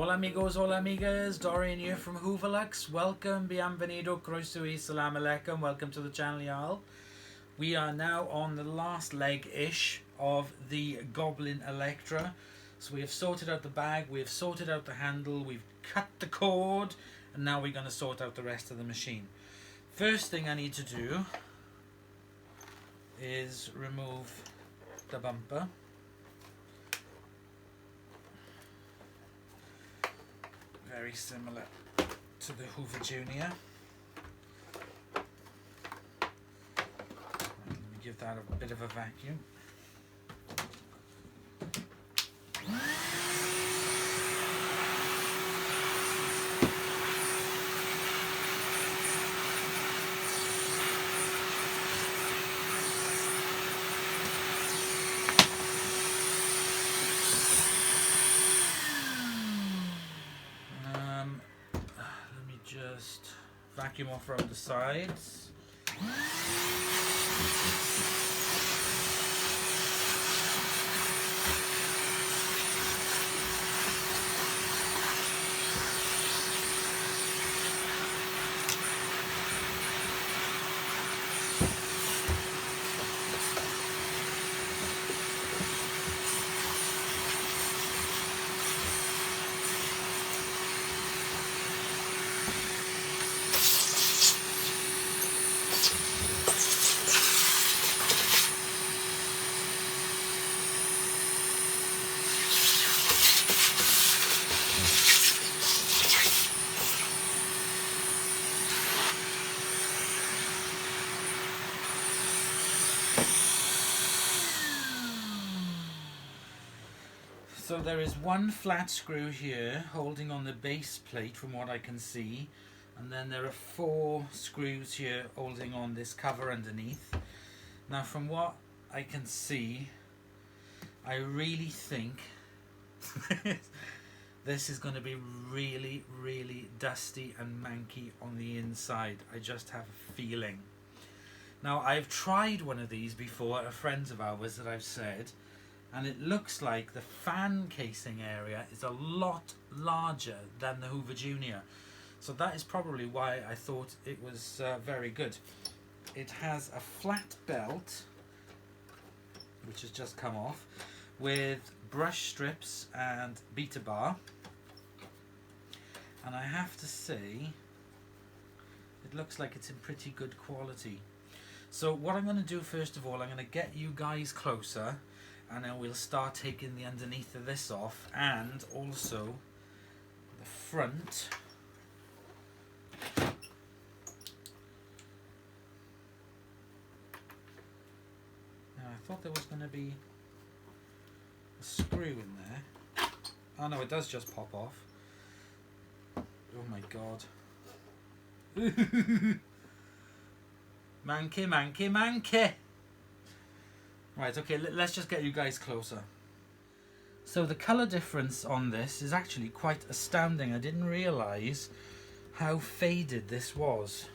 Hola amigos, hola amigas, Dorian here from Hooverlux. Welcome, bienvenido, croeso y salam alaikum. Welcome to the channel, y'all. We are now on the last leg-ish of the Goblin Electra. So we have sorted out the bag, we have sorted out the handle, we've cut the cord, and now we're going to sort out the rest of the machine. First thing I need to do is remove the bumper. Very similar to the Hoover Junior. Let me give that a bit of a vacuum. Let me just vacuum off around the sides. So there is one flat screw here holding on the base plate from what I can see, and then there are 4 screws here holding on this cover underneath. Now from what I can see, I really think this is going to be really dusty and manky on the inside. I just have a feeling. Now I've tried one of these before at friends of ours that I've said, and it looks like the fan casing area is a lot larger than the Hoover Junior. So that is probably why I thought it was very good. It has a flat belt, which has just come off, with brush strips and beta bar. And I have to say, it looks like it's in pretty good quality. So what I'm going to do first of all, I'm going to get you guys closer, and then we'll start taking the underneath of this off, and also the front. Now I thought there was going to be a screw in there. Oh no, it does just pop off. Oh my god. Manky. Right, okay, let's just get you guys closer. So the colour difference on this is actually quite astounding. I didn't realise how faded this was.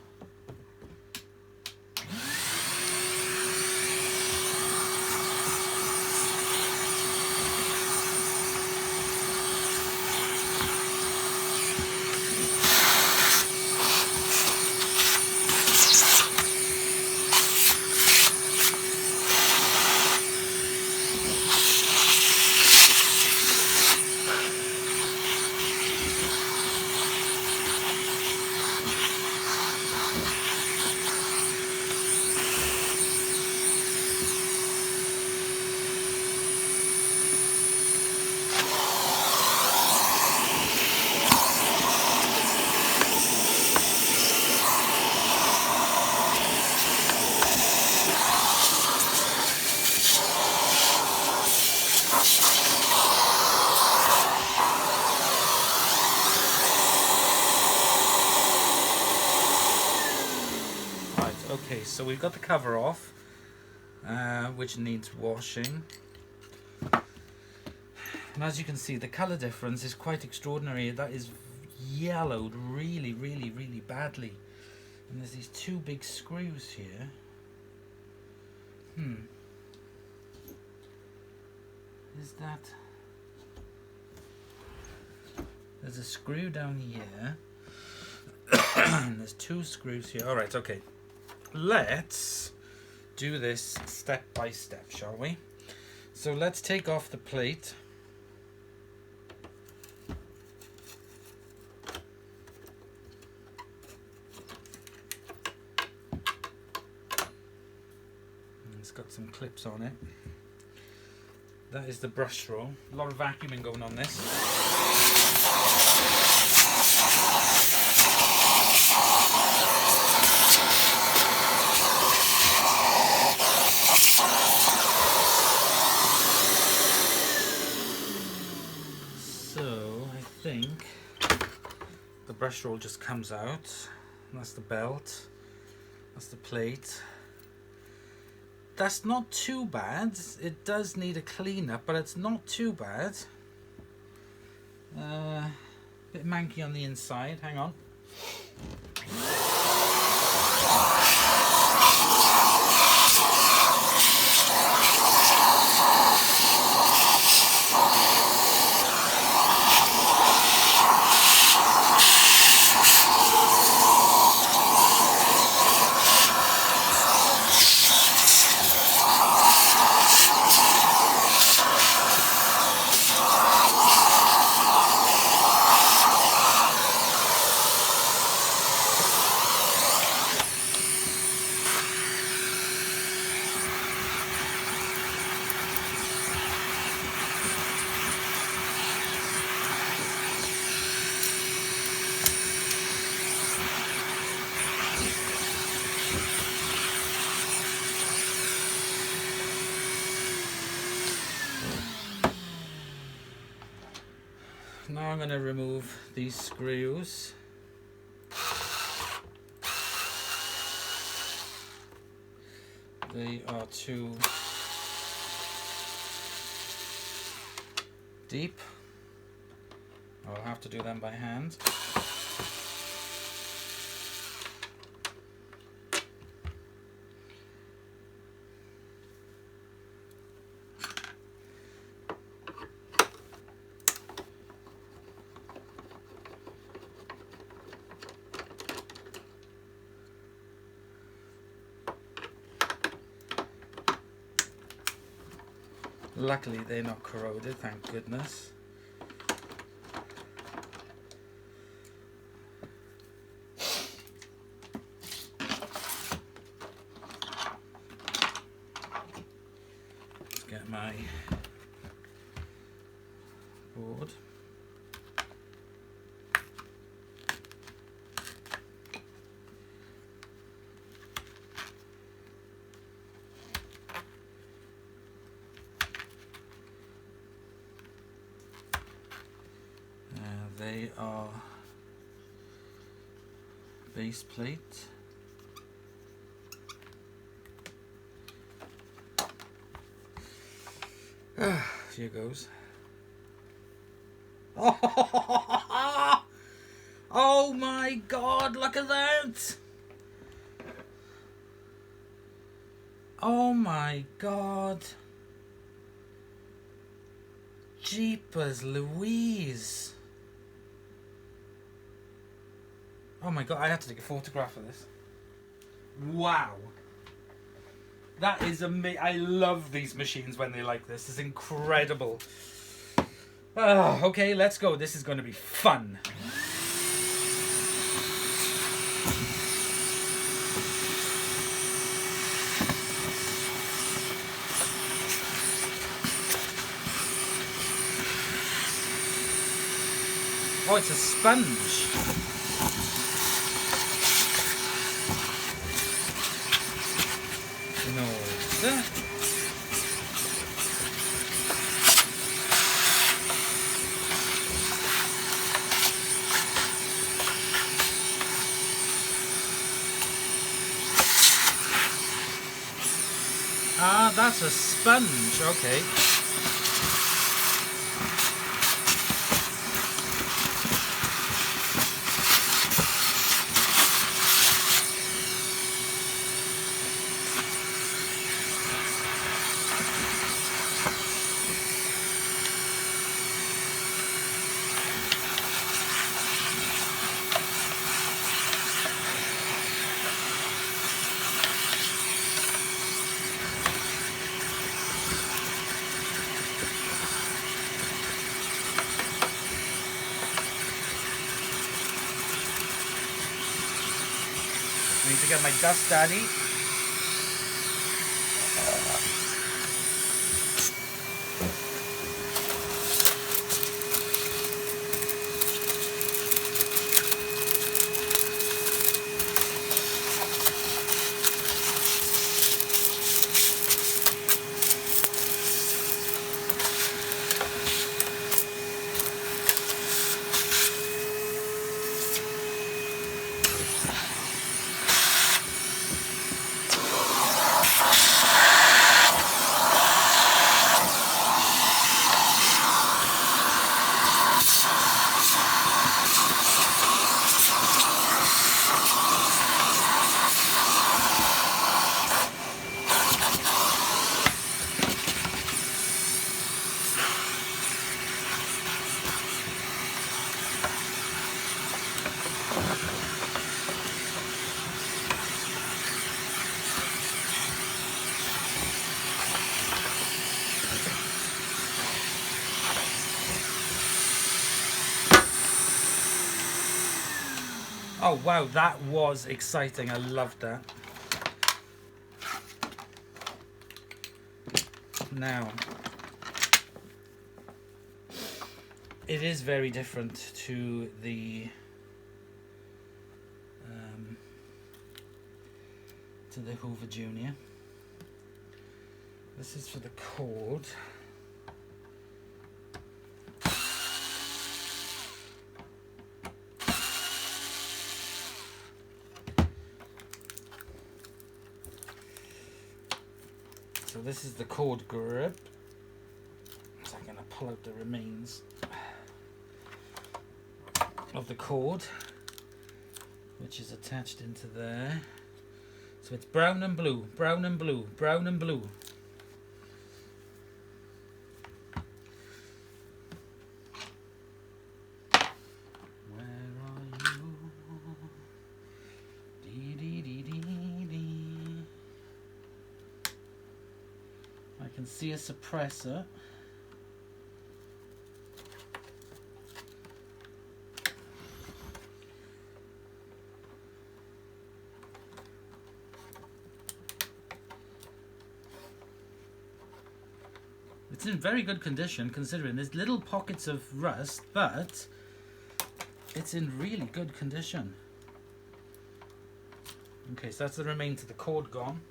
Okay, so we've got the cover off, which needs washing. And as you can see, the colour difference is quite extraordinary. That is yellowed really badly. And there's these 2 big screws here. Is that... There's a screw down here. And there's 2 screws here. Alright, okay. Let's do this step by step, shall we? So let's take off the plate. It's got some clips on it. That is the brush roll. A lot of vacuuming going on this. So I think the brush roll just comes out. That's the belt. That's the plate. That's not too bad. It does need a clean-up, but it's not too bad. Bit manky on the inside. Hang on. Now I'm going to remove these screws. They are too deep. I'll have to do them by hand. Luckily they're not corroded, thank goodness. Let's get my board. They are base plate. Here goes. Oh my God, look at that! Oh my God. Jeepers Louise. Oh my God, I had to take a photograph of this. Wow. That is amazing. I love these machines when they're like this. It's incredible. Okay, let's go. This is going to be fun. Oh, it's a sponge. Nose. Ah, that's a sponge. Okay. to get my Dust Daddy. Oh wow, that was exciting. I loved that. Now, it is very different to the Hoover Junior. This is for the cord. So this is the cord grip. So I'm going to pull out the remains of the cord, which is attached into there. So it's brown and blue, brown and blue, brown and blue. Where are you? Dee dee dee dee dee. I can see a suppressor. It's in very good condition considering there's little pockets of rust, but it's in really good condition. Okay, so that's the remains of the cord gone.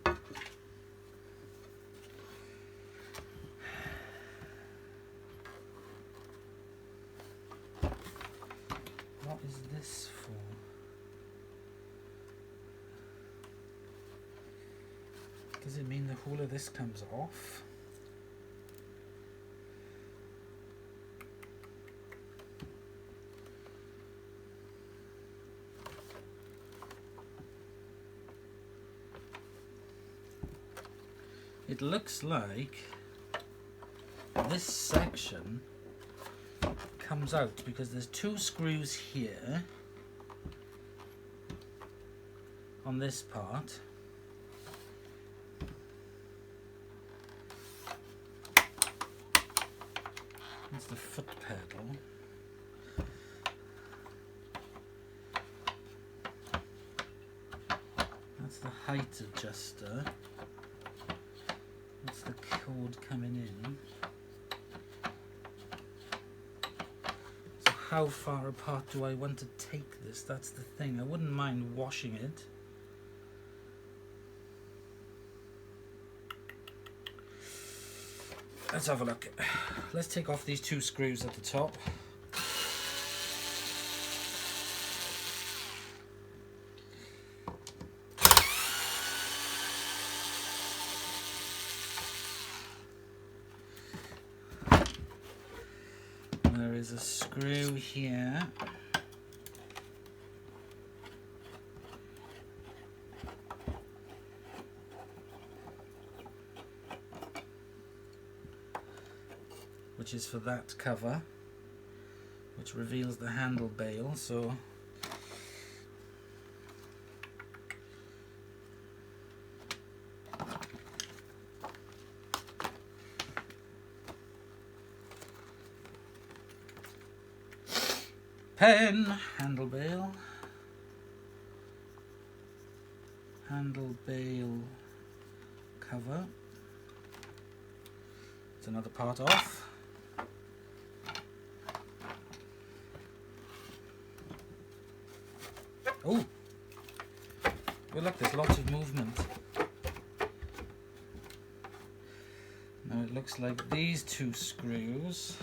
What is this for? Does it mean the whole of this comes off? It looks like this section comes out because there's two screws here on this part. That's the foot pedal. That's the height adjuster. That's the cord coming in. So how far apart do I want to take this? That's the thing. I wouldn't mind washing it. Let's have a look. Let's take off these two screws at the top. There is a screw here. Which is for that cover, which reveals the handle bail. So pen, handle bail. handle bail cover. It's another part off. Oh, well, look, there's lots of movement. Now it looks like these two screws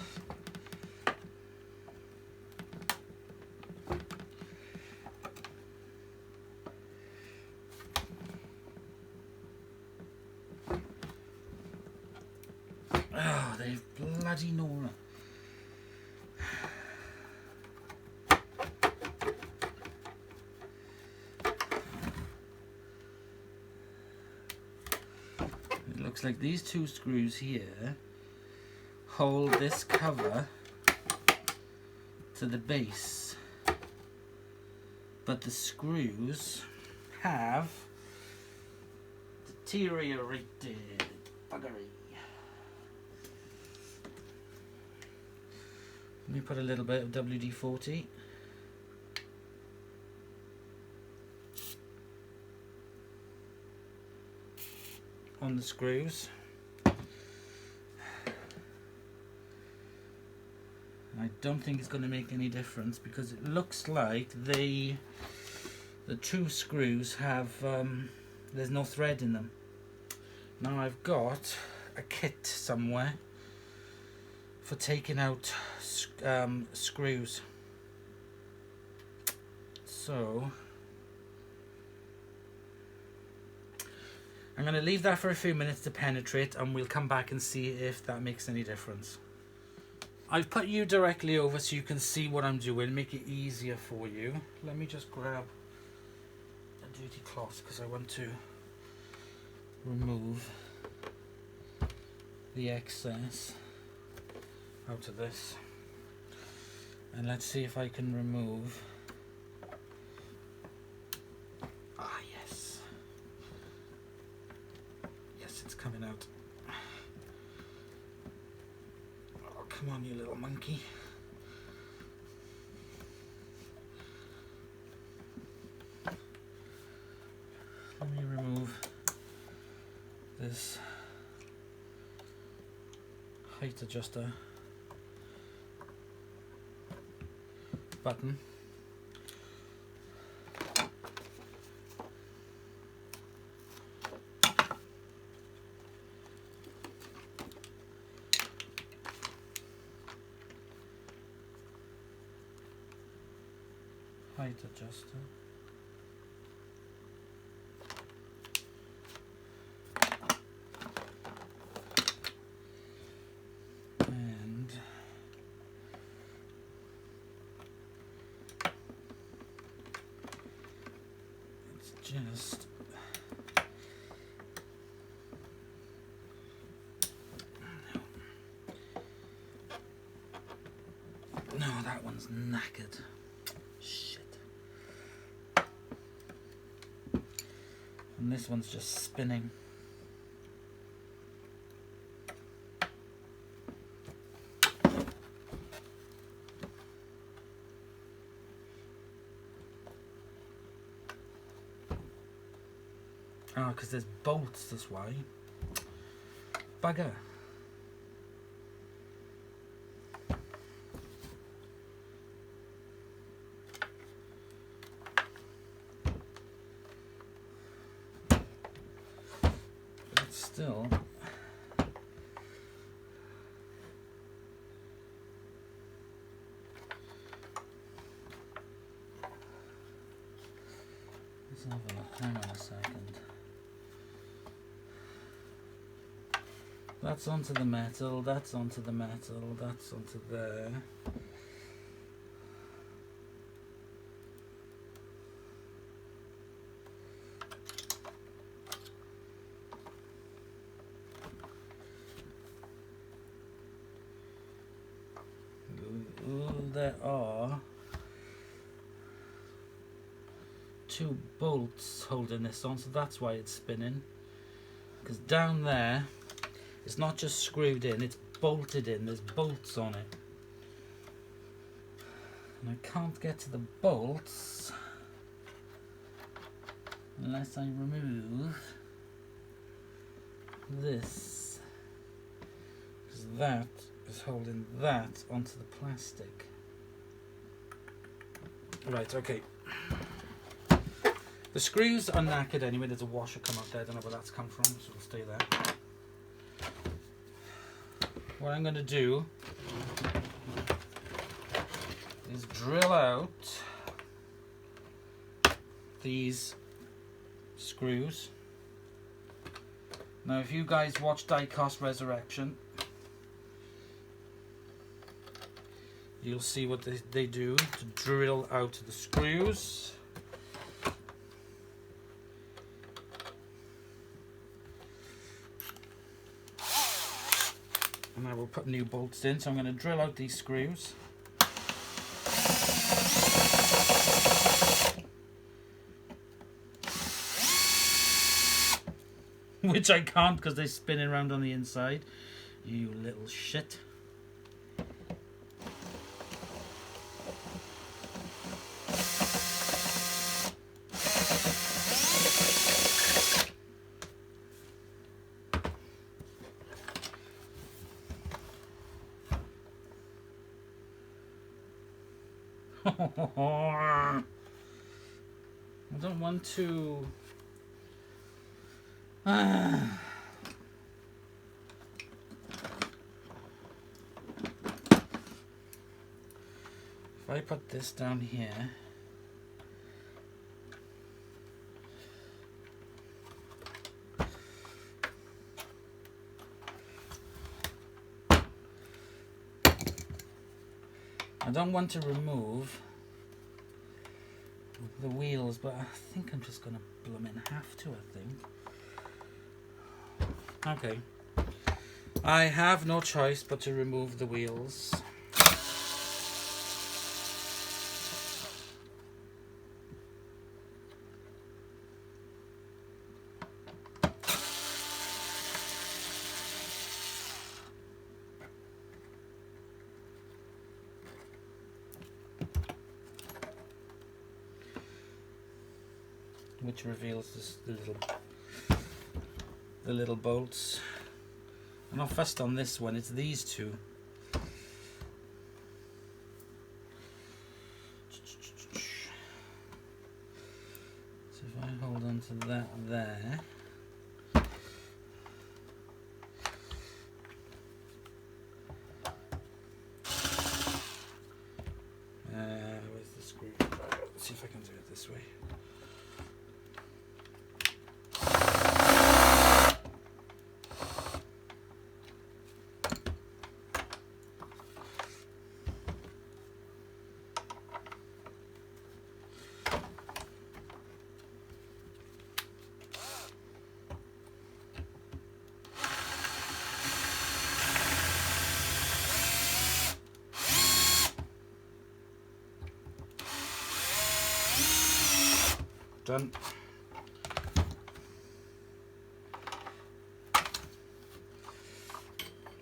they've bloody Nora. It looks like these two screws here hold this cover to the base, but the screws have deteriorated. Buggery. Let me put a little bit of WD-40 on the screws. I don't think it's going to make any difference because it looks like the two screws have there's no thread in them. Now I've got a kit somewhere for taking out screws, so I'm going to leave that for a few minutes to penetrate, and we'll come back and see if that makes any difference. I've put you directly over so you can see what I'm doing, make it easier for you. Let me just grab a dirty cloth because I want to remove the excess out of this, and let's see if I can remove. Yes, it's coming out. Oh, come on, you little monkey. Let me remove this height adjuster button. Height adjuster. And it's just no, that one's knackered. And this one's just spinning. Oh, because there's bolts, that's why. Bugger. Still, let's have a look. Hang on a second. That's onto the metal, that's onto the metal, that's onto there. There are two bolts holding this on, so that's why it's spinning. Because down there, it's not just screwed in, it's bolted in. There's bolts on it. And I can't get to the bolts unless I remove this, because that is holding that onto the plastic. Right, okay. The screws are knackered anyway. There's a washer come out there. I don't know where that's come from, so it'll stay there. What I'm going to do is drill out these screws. Now, if you guys watch Die-Cast Resurrection, you'll see what they do to drill out the screws. And I will put new bolts in, so I'm going to drill out these screws. Which I can't because they're spinning around on the inside. You little shit. I don't want to. If I put this down here, I don't want to remove the wheels, but I think I'm just going to blooming have to, I think. Okay. I have no choice but to remove the wheels. Which reveals this, the little bolts. I'm not fussed on this one, it's these two. So if I hold on to that there, where's the screwdriver? Let's see if I can do it this way. Done.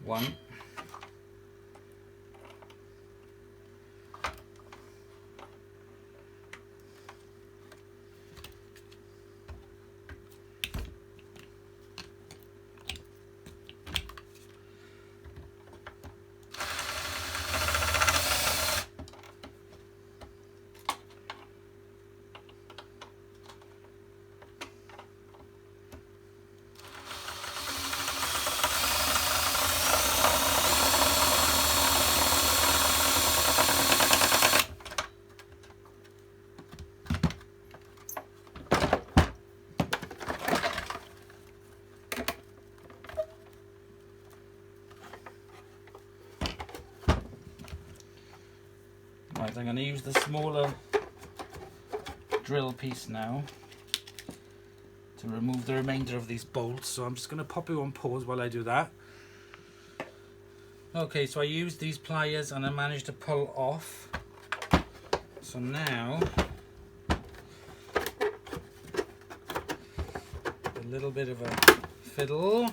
One. Right, I'm going to use the smaller drill piece now to remove the remainder of these bolts. So I'm just going to pop you on pause while I do that. Okay, so I used these pliers and I managed to pull off. So now, a little bit of a fiddle.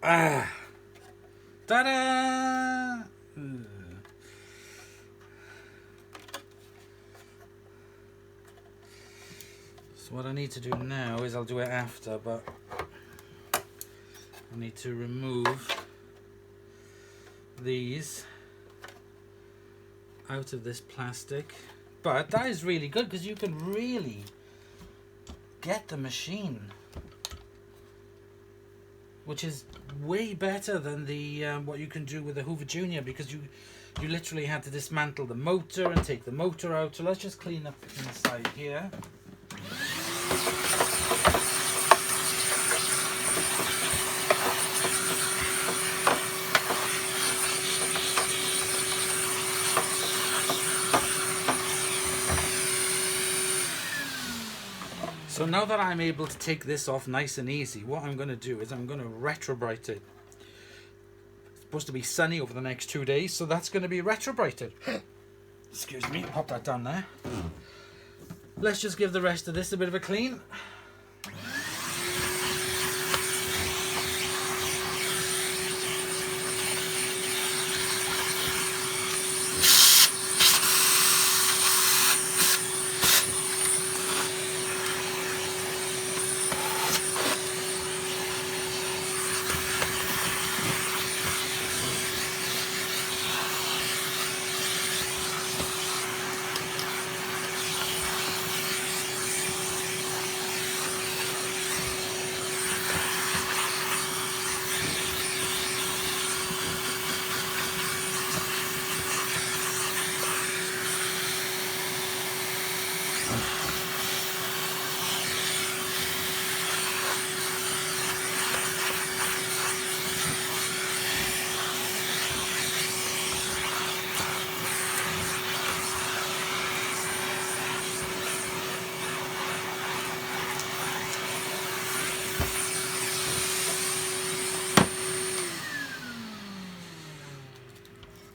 Ah! Ta-da! So what I need to do now is, I'll do it after, but I need to remove these out of this plastic. But that is really good because you can really get the machine, which is way better than the what you can do with the Hoover Junior, because you literally had to dismantle the motor and take the motor out. So let's just clean up inside here. So now that I'm able to take this off nice and easy, what I'm going to do is I'm going to retrobrite it. It's supposed to be sunny over the next 2 days, so that's going to be retrobrited. Excuse me, pop that down there. Let's just give the rest of this a bit of a clean.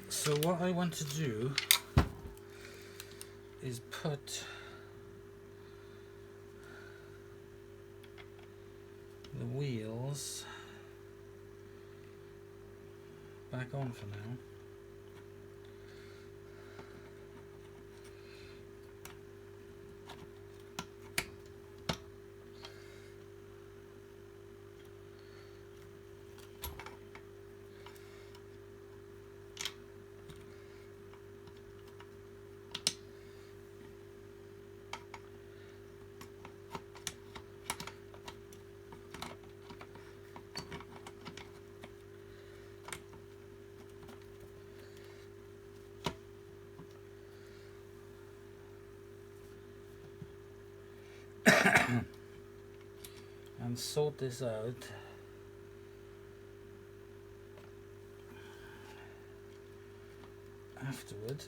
So what I want to do is put the wheels back on for now. And sort this out afterward.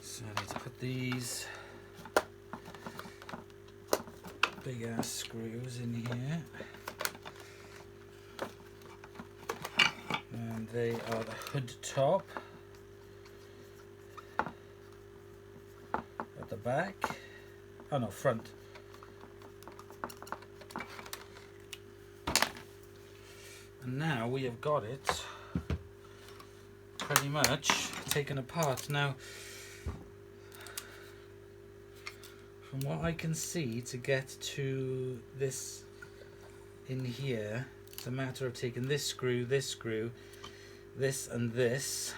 So I need to put these big ass screws in here, and they are the hood top at the back. Oh no, front. And now we have got it pretty much taken apart. Now, from what I can see, to get to this in here, it's a matter of taking this screw, this and this,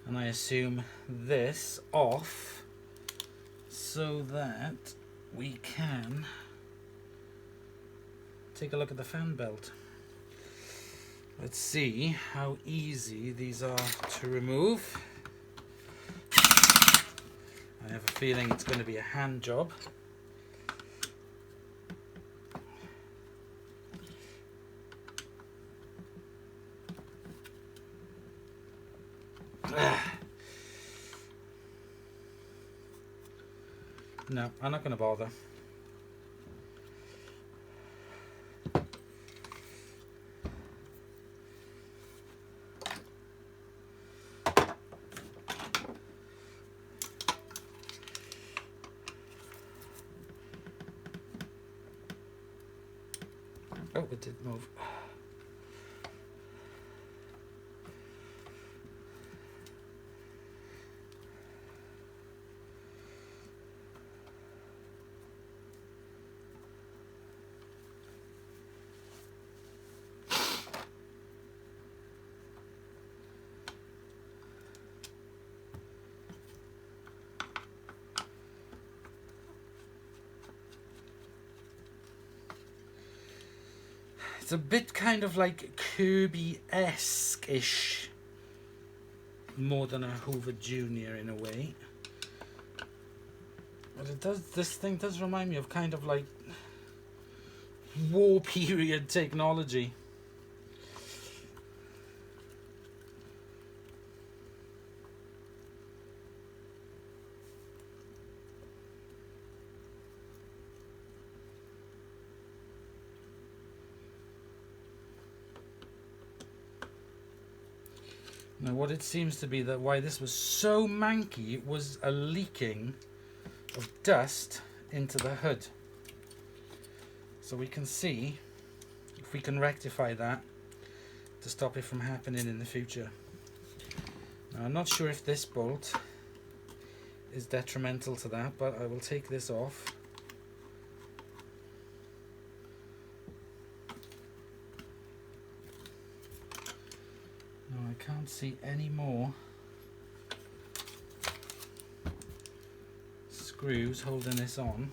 and I assume this off, so that we can take a look at the fan belt. Let's see how easy these are to remove. I have a feeling it's going to be a hand job. No, I'm not going to bother. Oh, it did move. It's a bit kind of like Kirby-esque-ish, more than a Hoover Junior in a way. But it does. This thing does remind me of kind of like war period technology. Now what it seems to be that why this was so manky was a leaking of dust into the hood. So we can see if we can rectify that to stop it from happening in the future. Now I'm not sure if this bolt is detrimental to that, but I will take this off. I can't see any more screws holding this on.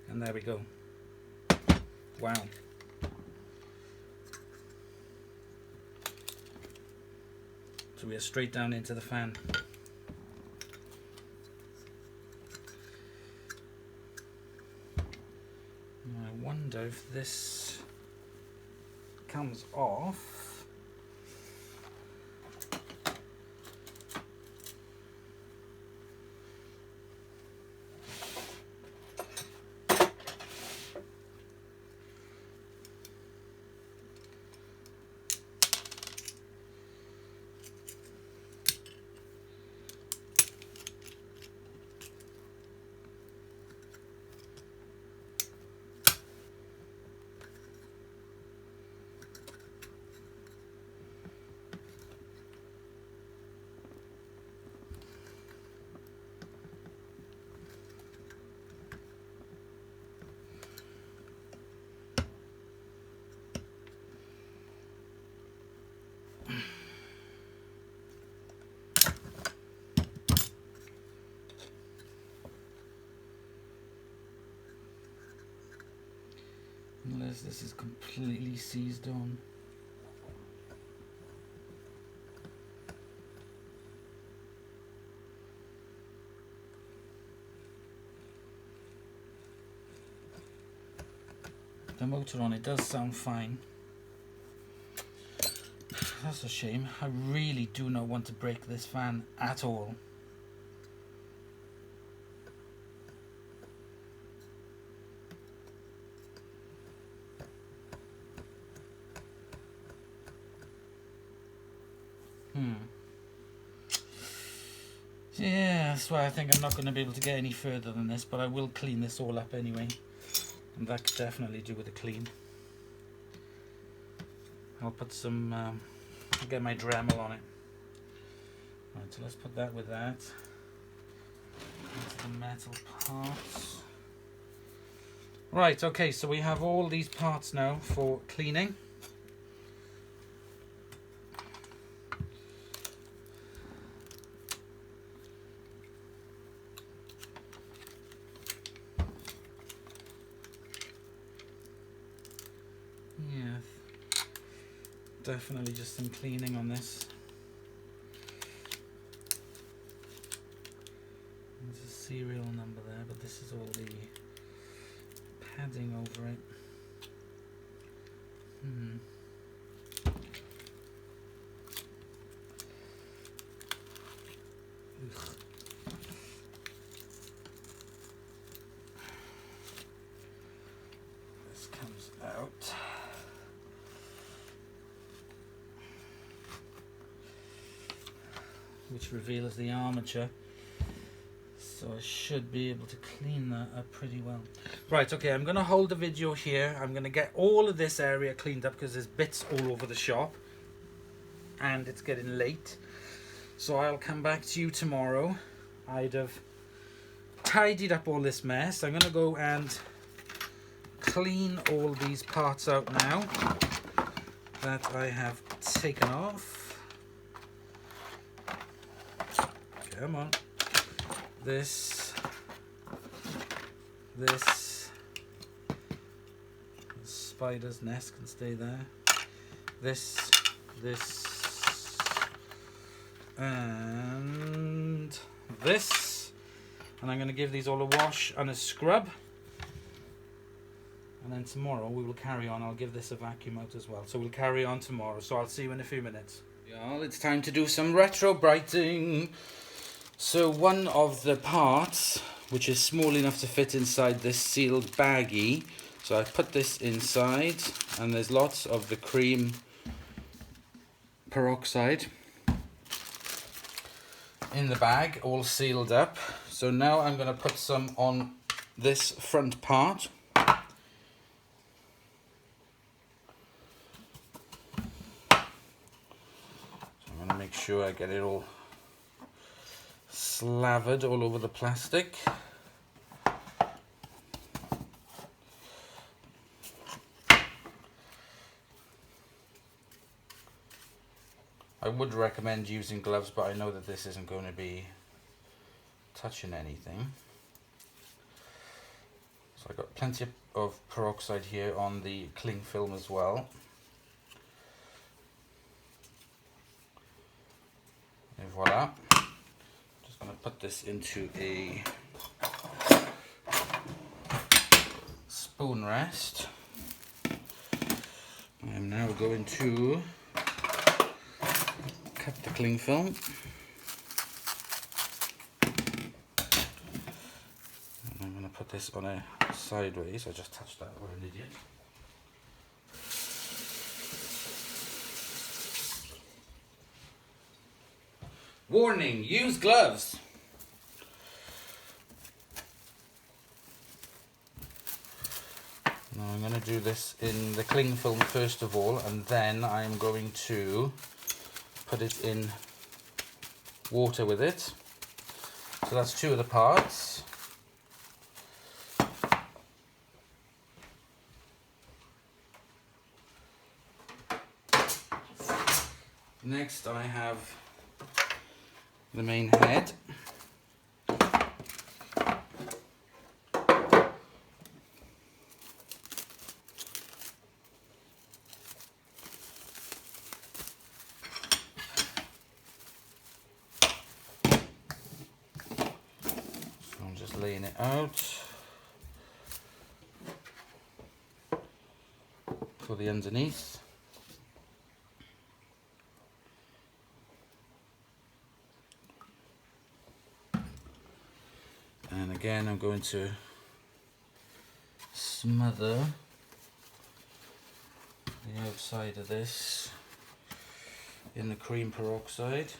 And there we go. Wow. So we are straight down into the fan. I wonder if this comes off. Unless this is completely seized on. The motor on it does sound fine. That's a shame. I really do not want to break this fan at all. Yeah, that's why I think I'm not going to be able to get any further than this, but I will clean this all up anyway. And that could definitely do with a clean. I'll put some, I'll get my Dremel on it. Right, so let's put that with that. Into the metal parts. Right, okay, so we have all these parts now for cleaning. Definitely just some cleaning on this. There's a serial number there, but this is all the padding over it. Ugh. This comes out. Which reveals the armature. So I should be able to clean that up pretty well. Right, okay, I'm going to hold the video here. I'm going to get all of this area cleaned up because there's bits all over the shop. And it's getting late. So I'll come back to you tomorrow. I'd have tidied up all this mess. I'm going to go and clean all these parts out now that I have taken off. Come on. This, the spider's nest can stay there. This, and this. And I'm going to give these all a wash and a scrub. And then tomorrow we will carry on. I'll give this a vacuum out as well. So we'll carry on tomorrow. So I'll see you in a few minutes. Y'all, it's time to do some retro brighting. So one of the parts, which is small enough to fit inside this sealed baggie, so I put this inside, and there's lots of the cream peroxide in the bag, all sealed up. So now I'm going to put some on this front part. So I'm going to make sure I get it all slathered all over the plastic. I would recommend using gloves, but I know that this isn't going to be touching anything. So I've got plenty of peroxide here on the cling film as well. And voila. I'm going to put this into a spoon rest. I am now going to cut the cling film. And I'm going to put this on a sideways. I just touched that, what an idiot. Warning, use gloves. Now I'm going to do this in the cling film first of all, and then I'm going to put it in water with it. So that's two of the parts. Next I have the main head. So I'm just laying it out for the underneath. And again, I'm going to smother the outside of this in the cream peroxide.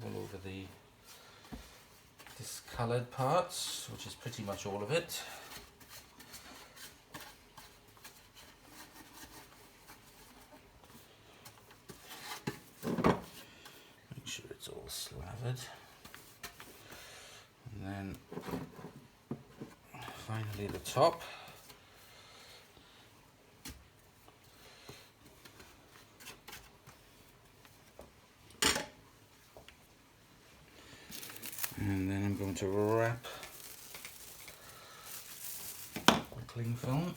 All over the discoloured parts, which is pretty much all of it. It's all slathered, and then finally the top. And then I'm going to wrap the cling film.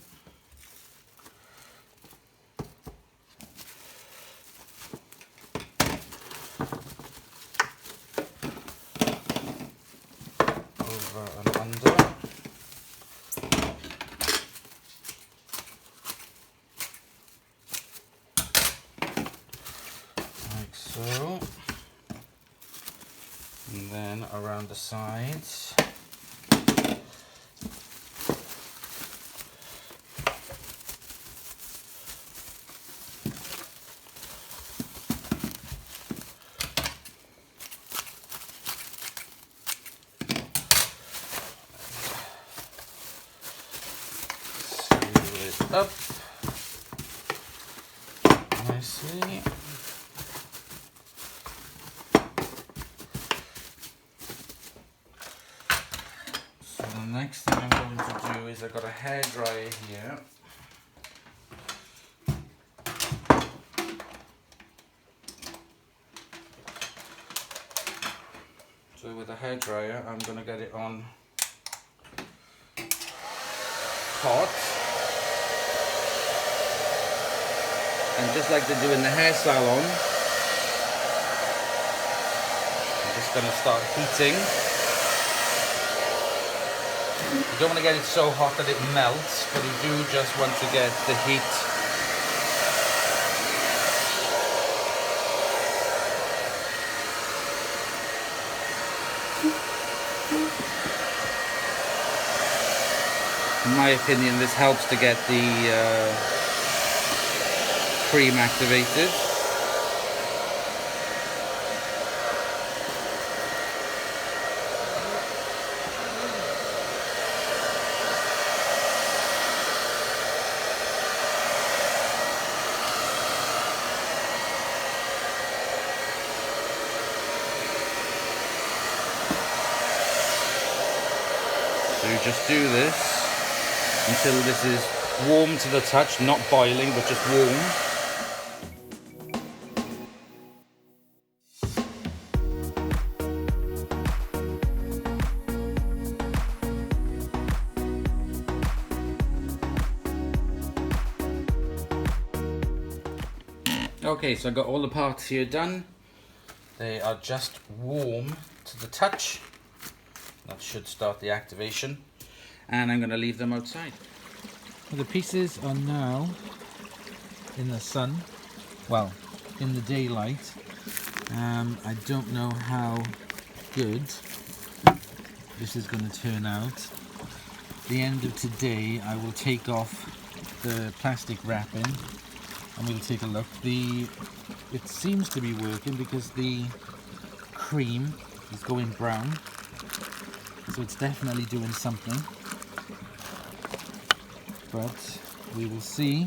So, and then around the sides. Up nicely. So the next thing I'm going to do is I've got a hairdryer here. So with a hairdryer I'm going to get it on hot. And just like they do in the hair salon, I'm just going to start heating. You don't want to get it so hot that it melts, but you do just want to get the heat in my opinion. This helps to get the cream activated. So you just do this until this is warm to the touch, not boiling, but just warm. Okay, so I've got all the parts here done. They are just warm to the touch. That should start the activation. And I'm going to leave them outside. The pieces are now in the sun. Well, in the daylight. I don't know how good this is going to turn out. At the end of today, I will take off the plastic wrapping and we'll take a look. It seems to be working because the cream is going brown, so it's definitely doing something. But we will see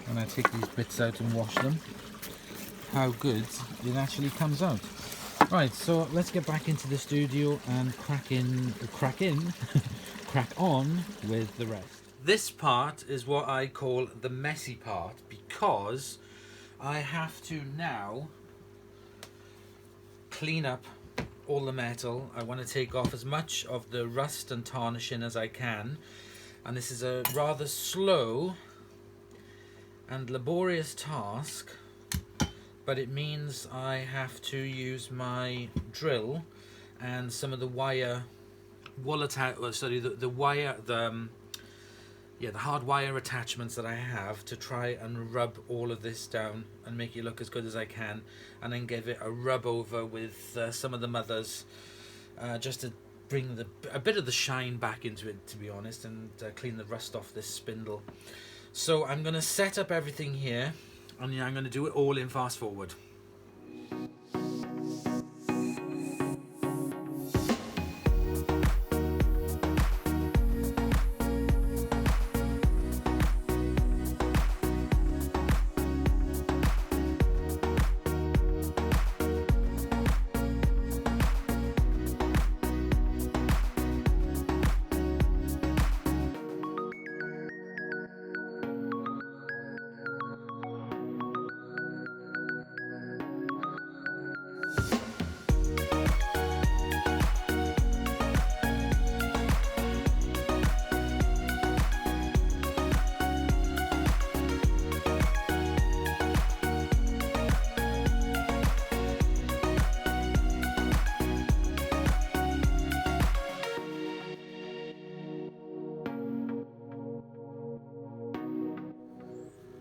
when I take these bits out and wash them how good it actually comes out. Right, so let's get back into the studio and crack on with the rest. This part is what I call the messy part because I have to now clean up all the metal. I want to take off as much of the rust and tarnishing as I can, and this is a rather slow and laborious task, but it means I have to use my drill and some of the wire the hard wire attachments that I have to try and rub all of this down and make it look as good as I can, and then give it a rub over with some of the mothers, just to bring a bit of the shine back into it, to be honest, and clean the rust off this spindle. So I'm going to set up everything here, and I'm going to do it all in fast forward.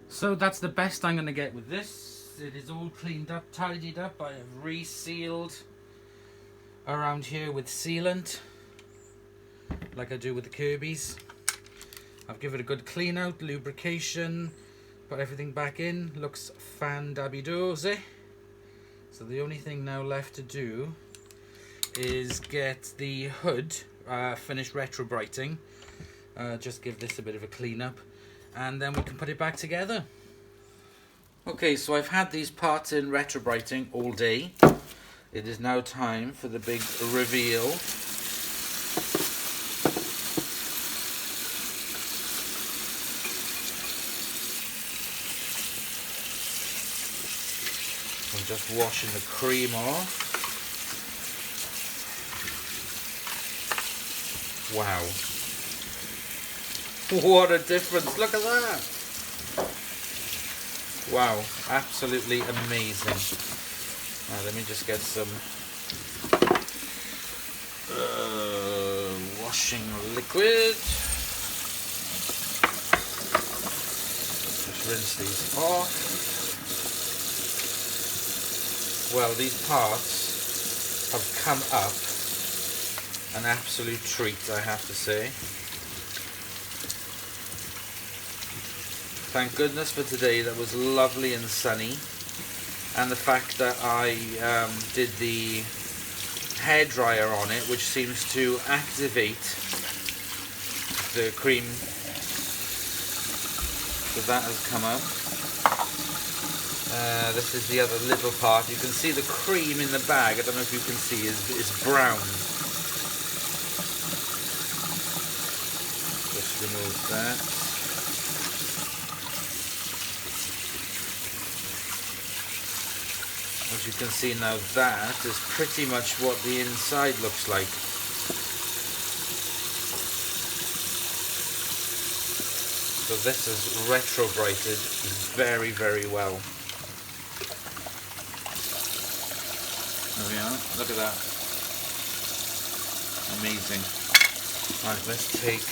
So that's the best I'm going to get with this. it is all cleaned up, tidied up. I have resealed around here with sealant, like I do with the Kirby's. I've given it a good clean out, lubrication, put everything back in. Looks fan-dabby-dozy. So the only thing now left to do is get the hood finished retrobrighting. Just give this a bit of a clean up, and then we can put it back together. Okay, so I've had these parts in retrobrighting all day. It is now time for the big reveal. I'm just washing the cream off. Wow. What a difference, look at that. Wow, absolutely amazing. Now let me just get some washing liquid. Just rinse these off. Well, these parts have come up an absolute treat, I have to say. Thank goodness for today that was lovely and sunny, and the fact that I did the hairdryer on it, which seems to activate the cream, so that has come up. This is the other little part. You can see the cream in the bag, I don't know if you can see, is brown. Just remove that. As you can see now, that is pretty much what the inside looks like. So this is retrobrighted very, very well. There we are, look at that. Amazing. Right, let's take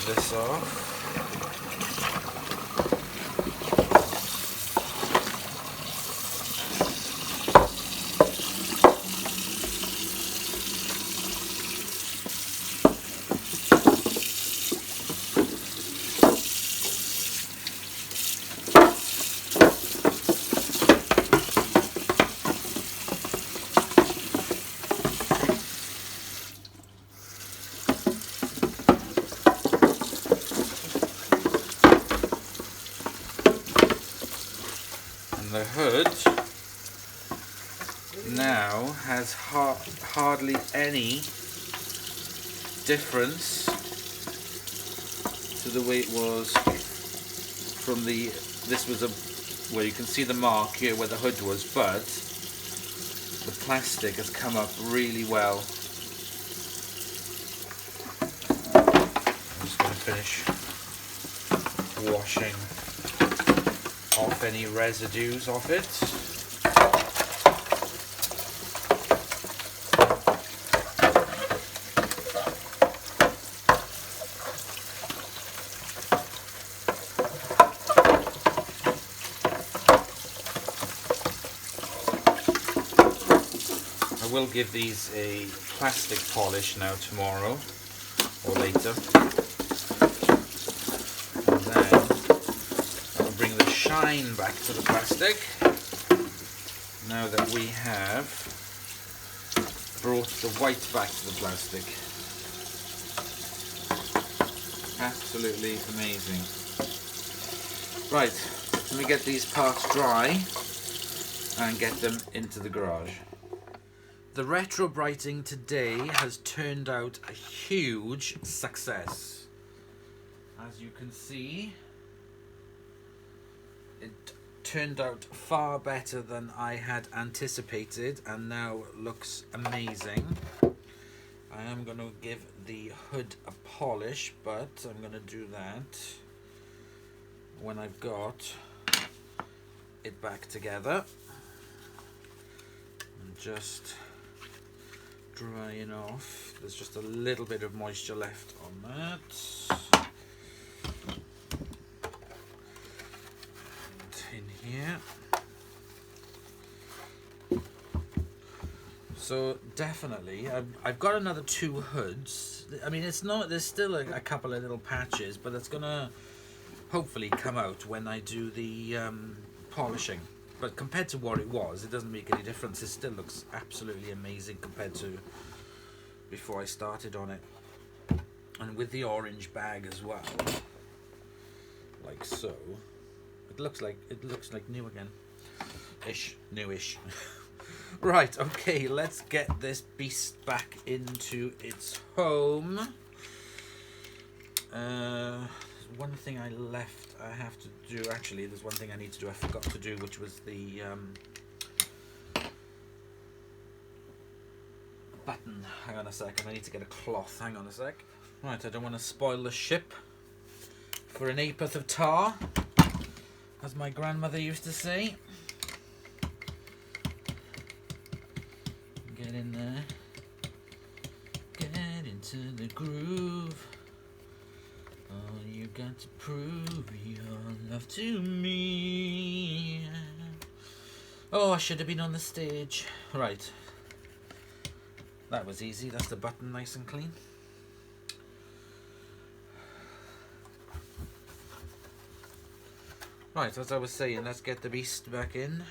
this off. The hood now has hardly any difference to the way it was from the, this was a, well, you can see the mark here where the hood was, but the plastic has come up really well. I'm just going to finish washing off any residues off it. I will give these a plastic polish now tomorrow or later. Shine back to the plastic now that we have brought the white back to the plastic. Absolutely amazing. Right, let me get these parts dry and get them into the garage. The retrobrighting today has turned out a huge success. As you can see, it turned out far better than I had anticipated and now looks amazing. I am going to give the hood a polish, but I'm going to do that when I've got it back together. And just drying off. There's just a little bit of moisture left on that. In So definitely, I've got another 2 hoods. I mean, it's not. There's still a couple of little patches, but it's gonna hopefully come out when I do the polishing. But compared to what it was, it doesn't make any difference. It still looks absolutely amazing compared to before I started on it. And with the orange bag as well, like so, it looks like new again, newish. Right, okay, let's get this beast back into its home. One thing I have to do. Actually, there's one thing I need to do. I forgot to do, which was the button. Hang on a second. I need to get a cloth. Hang on a sec. Right, I don't want to spoil the ship for an ha'porth of tar, as my grandmother used to say. Get in there. Get into the groove. All you got to prove your love to me. Oh, I should have been on the stage. Right. That was easy. That's the button nice and clean. Right, as I was saying, let's get the beast back in.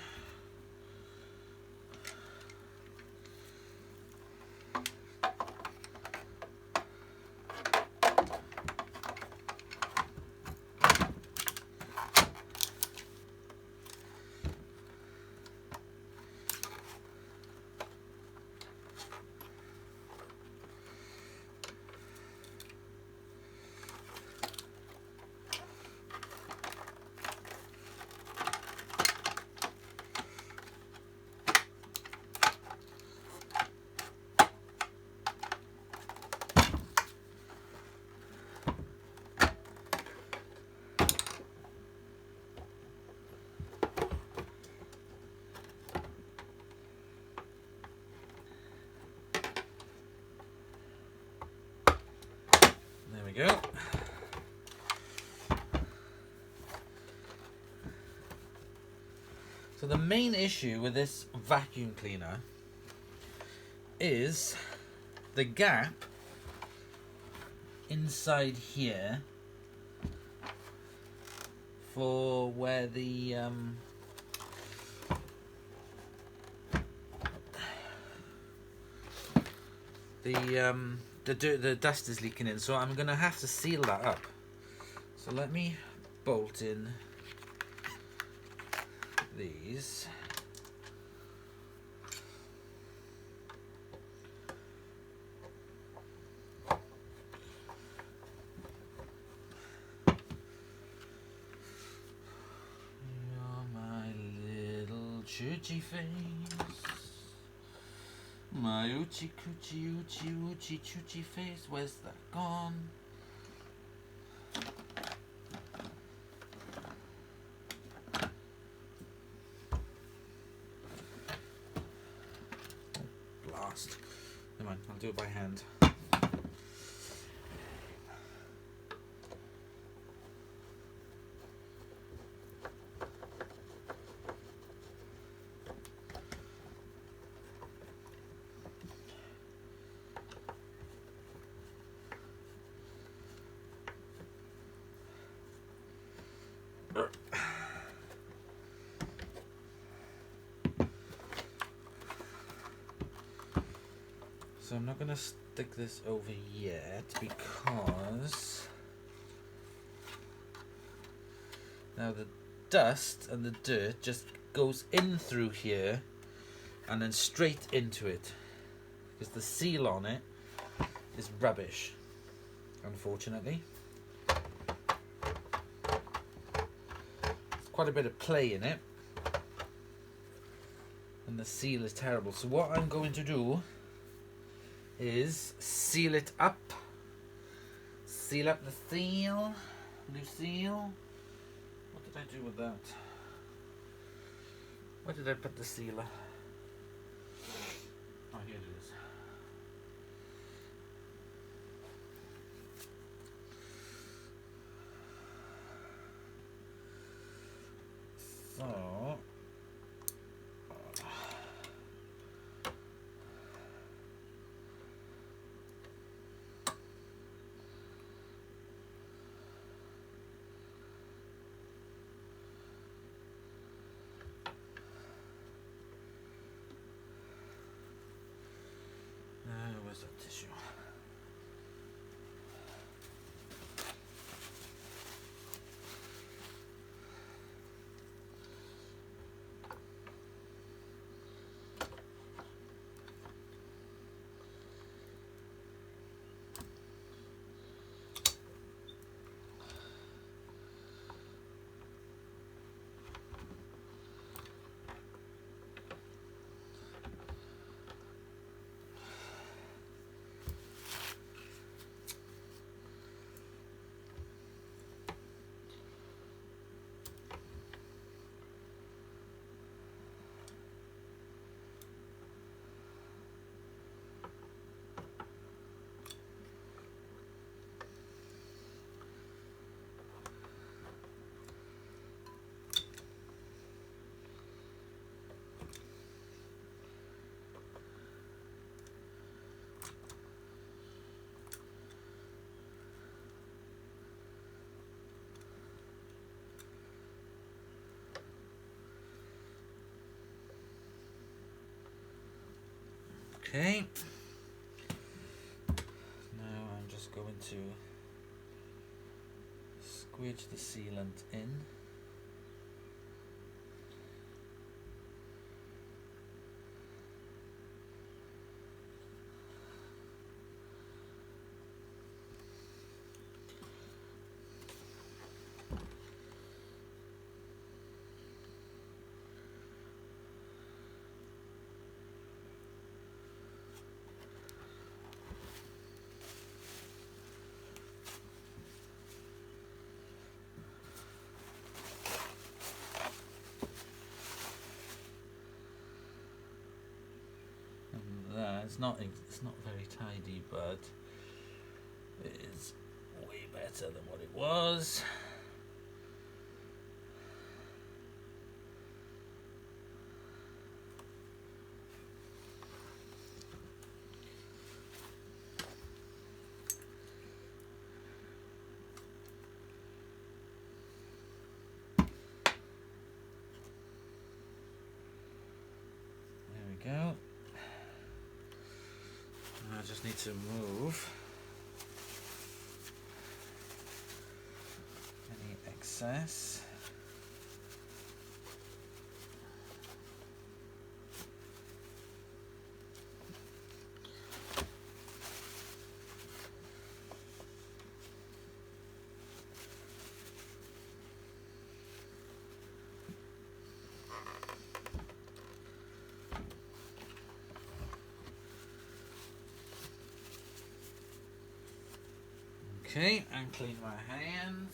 There we go. So the main issue with this vacuum cleaner is the gap inside here for where the dust is leaking in, so I'm gonna have to seal that up. So let me bolt in these. You're my little churchy face. My oochie coochie oochie oochie choochie face, where's that gone? Blast. Never mind, I'll do it by hand. So I'm not going to stick this over yet because now the dust and the dirt just goes in through here and then straight into it because the seal on it is rubbish, unfortunately. There's quite a bit of play in it and the seal is terrible. So what I'm going to do is seal it up. Seal up the seal. New seal. What did I do with that? Where did I put the sealer? Oh, here it is. So Okay. Now I'm just going to squidge the sealant in. It's not very tidy, but it is way better than what it was. There we go. I just need to move any excess. Okay, and clean my hands.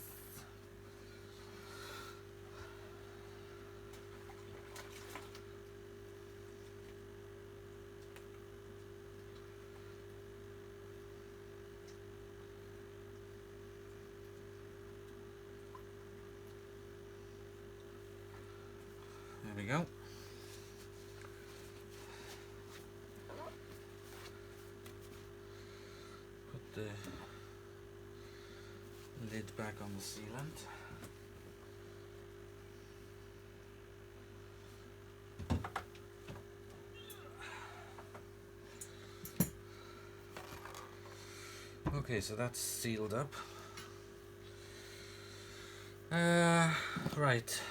There we go. Put the lid back on the sealant. Okay, so that's sealed up. Right.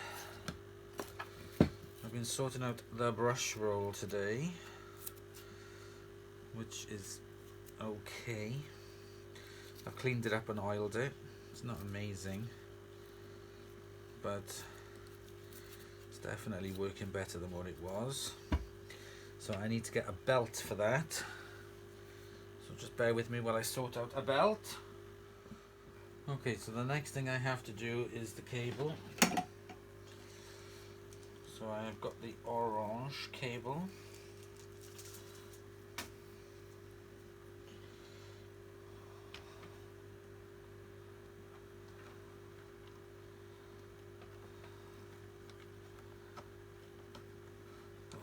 I've been sorting out the brush roll today, which is okay. I've cleaned it up and oiled it. It's not amazing, but it's definitely working better than what it was. So I need to get a belt for that. So just bear with me while I sort out a belt. Okay, so the next thing I have to do is the cable. So I have got the orange cable.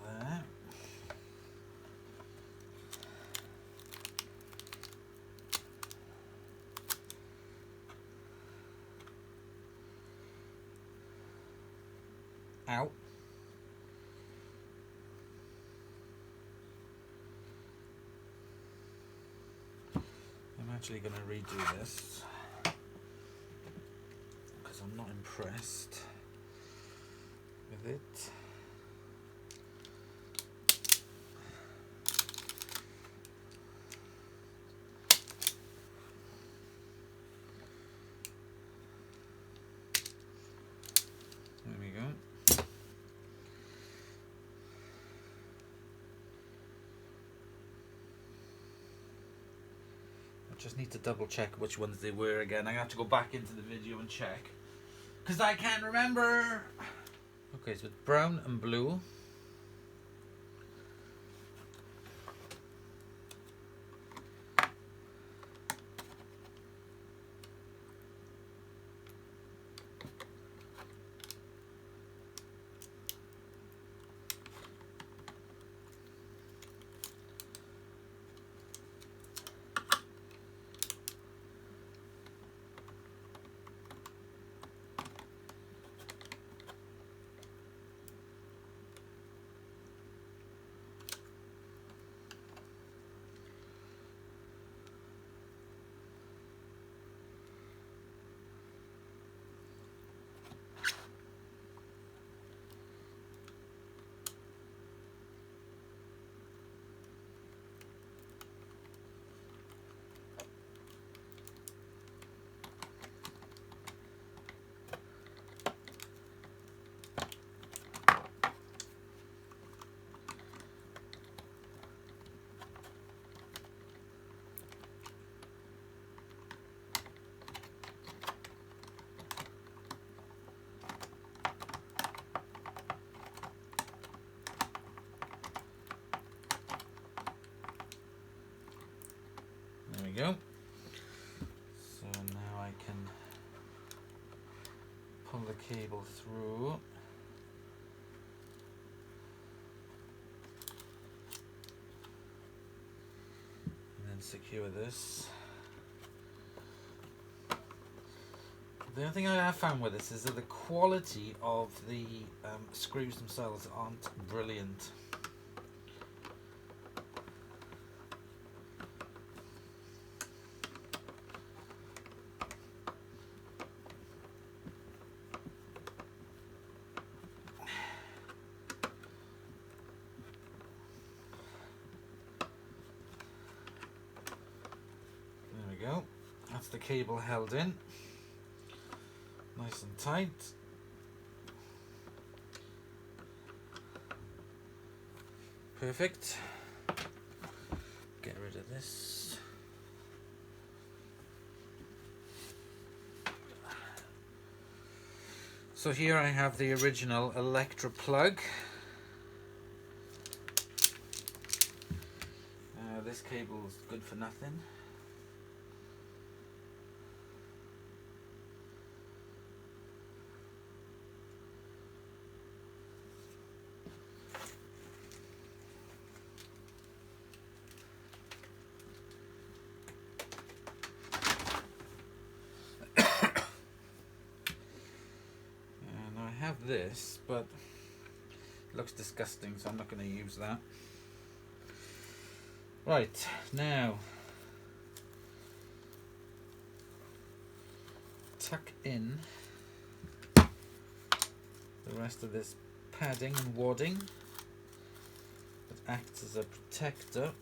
There. Ow. I'm actually going to redo this because I'm not impressed with it. There we go. Just need to double check which ones they were again. I have to go back into the video and check because I can't remember. Okay, so it's brown and blue. go. So now I can pull the cable through. And then secure this. The only thing I have found with this is that the quality of the screws themselves aren't brilliant. There we go. That's the cable held in. Nice and tight. Perfect. Get rid of this. So here I have the original Electra plug. This cable is good for nothing. This, but it looks disgusting, so I'm not going to use that. Right, now tuck in the rest of this padding and wadding that acts as a protector.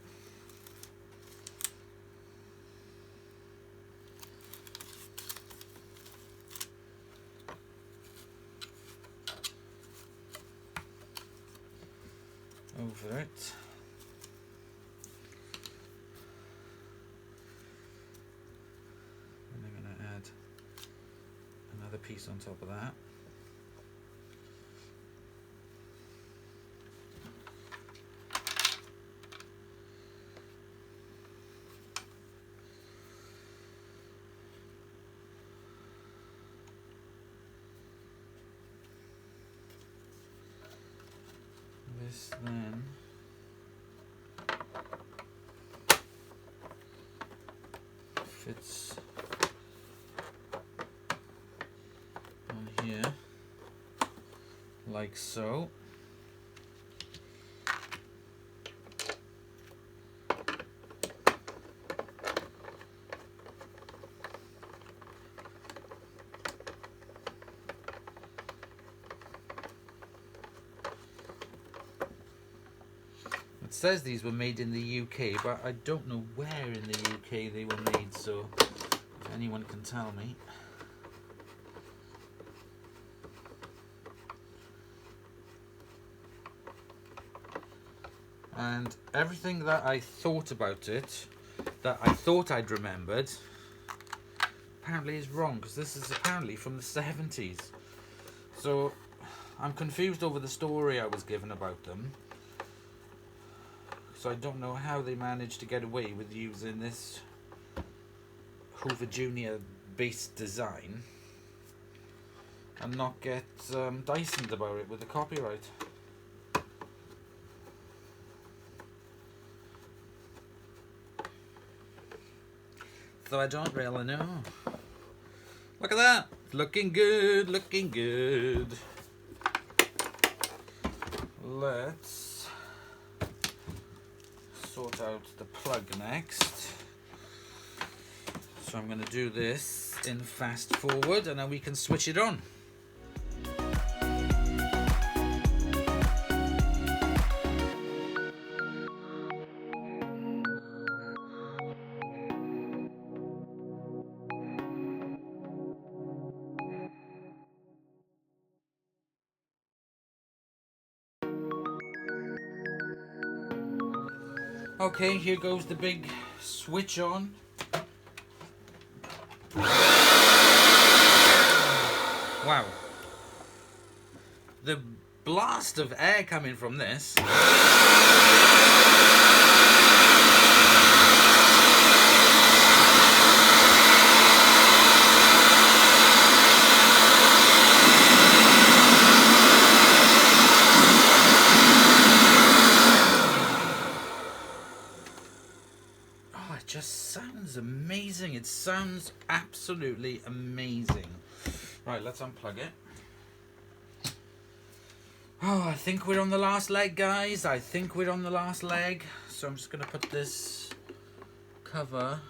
Over it. And I'm going to add another piece on top of that. This then fits on here like so. It says these were made in the UK, but I don't know where in the UK they were made, so if anyone can tell me. And everything that I thought about it, that I thought I'd remembered, apparently is wrong, because this is apparently from the 70s. So I'm confused over the story I was given about them. So I don't know how they managed to get away with using this Hoover Jr. based design and not get Dysoned about it with the copyright. So I don't really know. Look at that! Looking good, looking good. Let's sort out the plug next. So I'm going to do this in fast forward and then we can switch it on. Okay, here goes the big switch on. Wow. The blast of air coming from this. sounds amazing. It sounds absolutely amazing. Right, let's unplug it. Oh, I think we're on the last leg, guys. I think we're on the last leg. So I'm just going to put this cover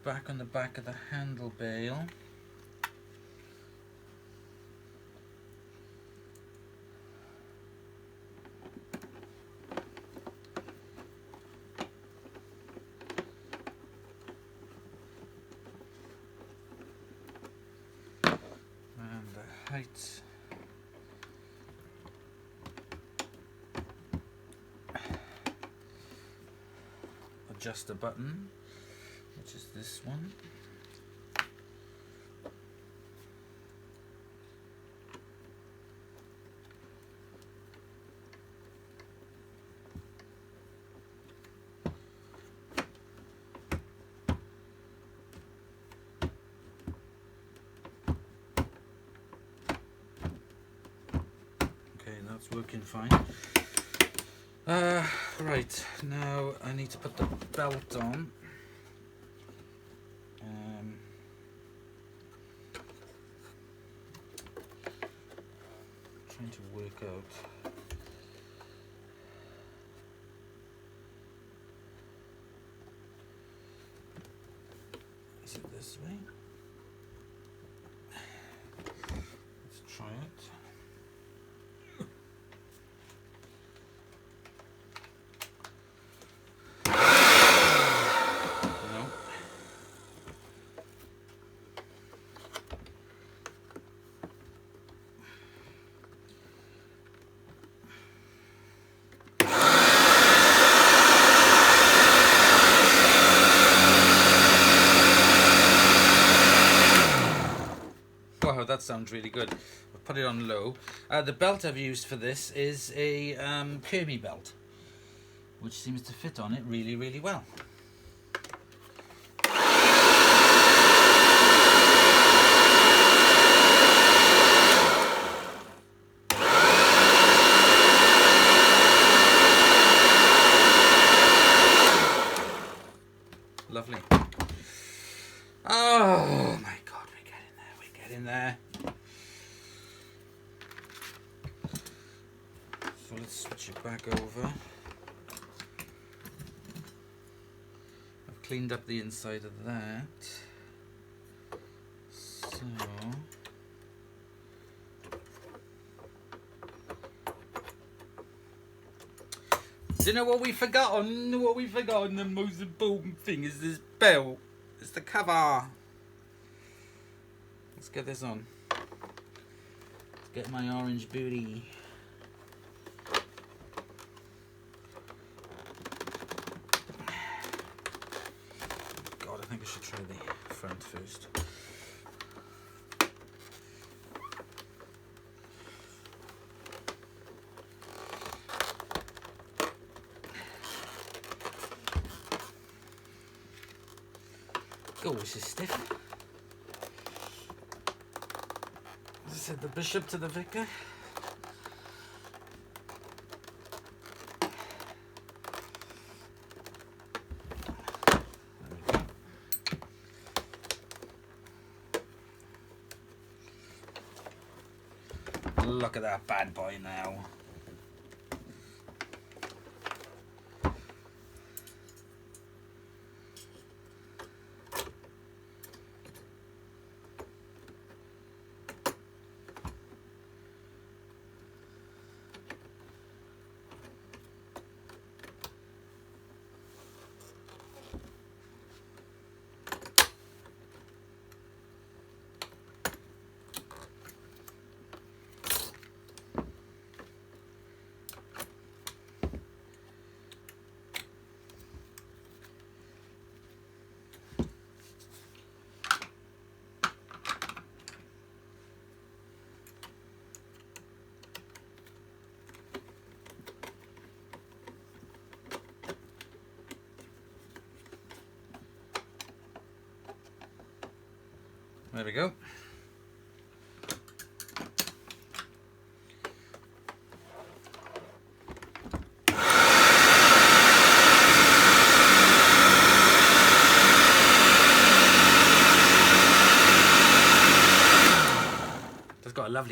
back on the back of the handle bale. Height. Adjust a button, which is this one. That's working fine. Right, now I need to put the belt on. Trying to work out. Is it this way? Let's try it. Wow, that sounds really good. I'll put it on low. The belt I've used for this is a Kirby belt, which seems to fit on it really, really well. Lovely. Oh my God, we're getting there. So let's switch it back over. I've cleaned up the inside of that. So do you know what we forgot on? What we forgot on, the most important thing is this belt. It's the cover. Let's get this on. Let's get my orange booty. God, I think I should try the front first. Oh, this is stiff. As I said, the bishop to the vicar. There we go. Look at that bad boy now. There we go.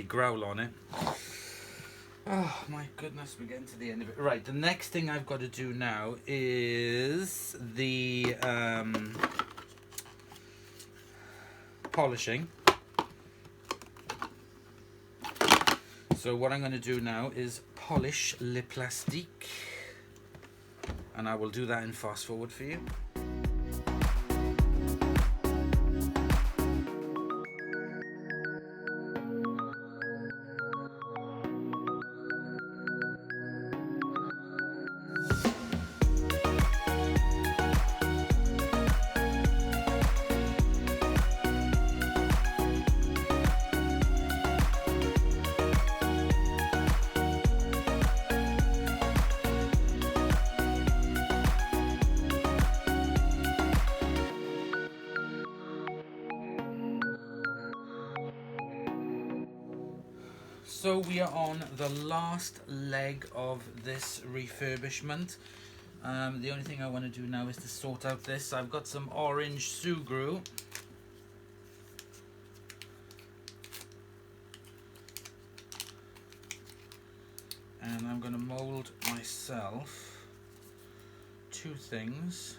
growl on it. Oh my goodness, we're getting to the end of it. Right, the next thing I've got to do now is the polishing. So what I'm going to do now is polish le plastique, and I will do that in fast forward for you. So we are on the last leg of this refurbishment. The only thing I want to do now is to sort out this. I've got some orange Sugru. And I'm going to mold myself two things.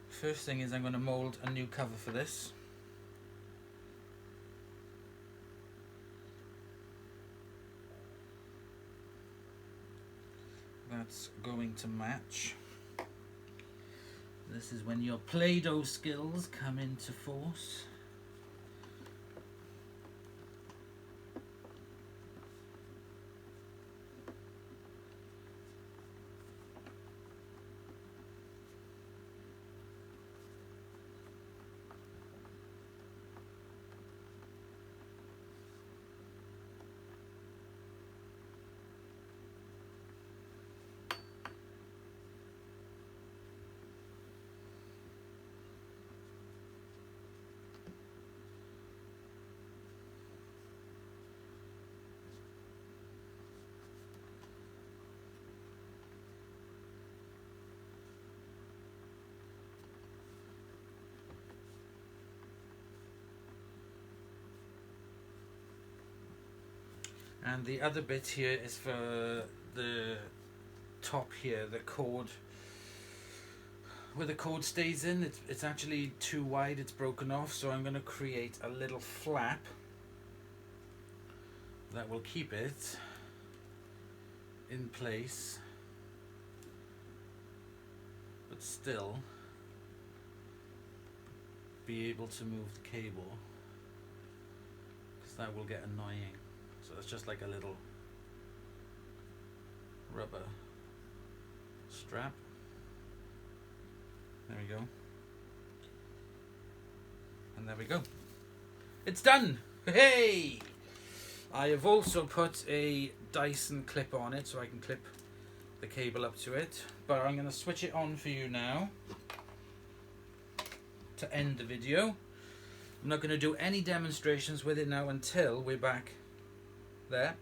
First thing is I'm going to mold a new cover for this. That's going to match. This is when your Play-Doh skills come into force. And the other bit here is for the top here, the cord, where the cord stays in. It's actually too wide, it's broken off, so I'm going to create a little flap that will keep it in place, but still be able to move the cable, because that will get annoying. So it's just like a little rubber strap. There we go. And there we go. It's done! Hey! I have also put a Dyson clip on it so I can clip the cable up to it. But I'm going to switch it on for you now to end the video. I'm not going to do any demonstrations with it now until we're back there.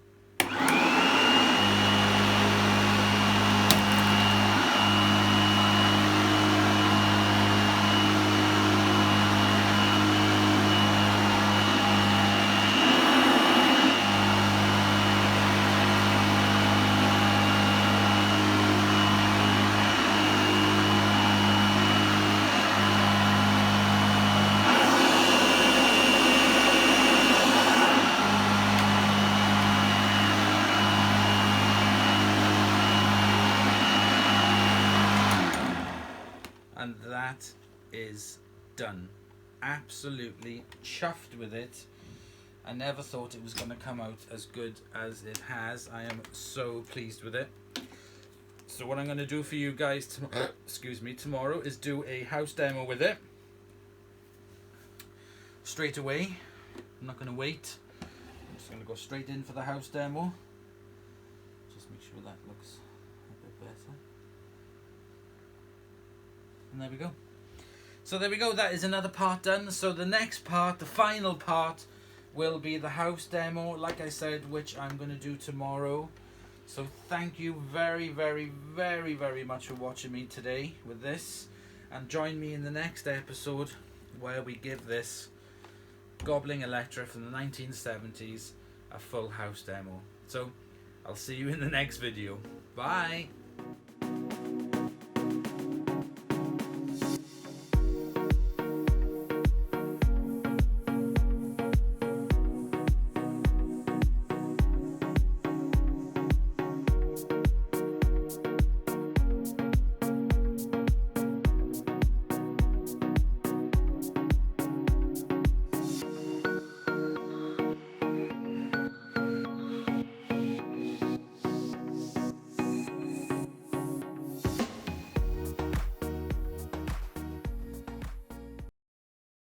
And that is done. Absolutely chuffed with it. I never thought it was going to come out as good as it has. I am so pleased with it. So what I'm going to do for you guys tomorrow is do a house demo with it straight away. I'm not going to wait. I'm just going to go straight in for the house demo. Just make sure that looks a bit better. And there we go. So there we go, that is another part done. So the next part, the final part, will be the house demo, like I said, which I'm going to do tomorrow. So thank you very, very, very, very much for watching me today with this. And join me in the next episode where we give this Goblin Electra from the 1970s, a full house demo. So I'll see you in the next video. Bye!